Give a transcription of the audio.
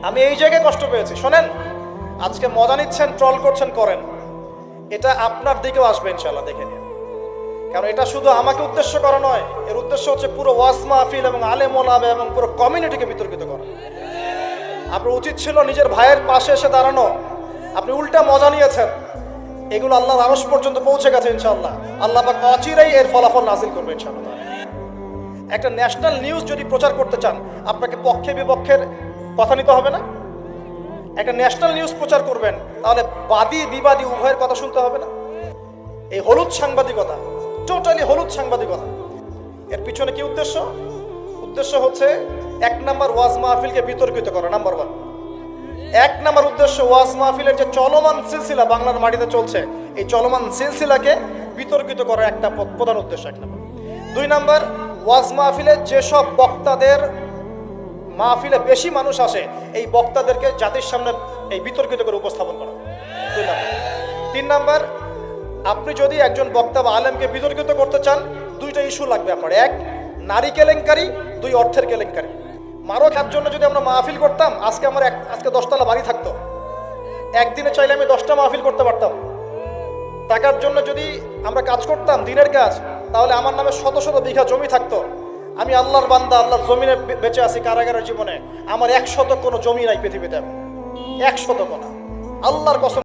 আমি এই জায়গায় কষ্ট পেয়েছি। শোনেন, আজকে মজা নিচ্ছেন, ট্রল করছেন, করেন, এটা আপনার দিকেও আসবে ইনশাআল্লাহ, দেখে নিন। কারণ এটা শুধু আমাকে উদ্দেশ্য করা নয়, এর উদ্দেশ্য হচ্ছে পুরো ওয়াজ মাহফিল এবং আলেম ওলামা এবং পুরো কমিউনিটিকে বিতর্কিত করা। আপনার উচিত ছিল নিজের ভাইয়ের পাশে এসে দাঁড়ানো, আপনি উল্টা মজা নিয়েছেন। এগুলো আল্লাহর আরশ পর্যন্ত পৌঁছে গেছে ইনশাআল্লাহ। আল্লাহ পাক অচিরেই এর ফলাফল নাজিল করবে ইনশাআল্লাহ। একটা ন্যাশনাল নিউজ যদি প্রচার করতে চান, আপনাকে পক্ষে বিপক্ষের কথা নিতে হবে না? একটা ন্যাশনাল নিউজ প্রচার করবেন, তাহলে বাদী বিবাদী উভয়ের কথা শুনতে হবে না? এই হলুদ সাংবাদিকতা, টোটালি হলুদ সাংবাদিকতা, এর পিছনে কি উদ্দেশ্য? উদ্দেশ্য হচ্ছে 1 নাম্বার ওয়াজ মাহফিলকে বিতর্কিত করা, নাম্বার 1। 1 নাম্বার উদ্দেশ্য ওয়াজ মাহফিলের যে চলমান সিলসিলা বাংলার মাটিতে চলছে, এই চলমান সিলসিলাকে বিতর্কিত করা একটা প্রধান উদ্দেশ্য, 1 নাম্বার। 2 নাম্বার, ওয়াজ মাহফিলে যেসব বক্তাদের মাহফিলে বেশি মানুষ আসে, এই বক্তাদেরকে জাতির সামনে এই বিতর্কিত করে উপস্থাপন করা, 2 নাম্বার। 3 নাম্বার, আপনি যদি একজন বক্তা বা আলেমকে বিতর্কিত করতে চান, 2টা ইস্যু লাগবে আপনার। 1, নারী কেলেঙ্কারি, 2, অর্থের কেলেঙ্কারি। মারো খাওয়ার জন্য যদি আমরা মাহফিল করতাম, আজকে 10 তলা বাড়ি থাকতো। একদিনে চাইলে আমি 10টা মাহফিল করতে পারতাম। টাকার জন্য যদি আমরা কাজ করতাম, দিনের কাজ, তাহলে আমার নামে শত শত বিঘা জমি থাকতো। আমি আল্লাহর বান্দা, আল্লাহর জমিনে বেঁচে আছি কারাগারের জীবনে, আমার 100 কোনো জমি নাই পৃথিবীতে, 100 না, আল্লাহর কসম।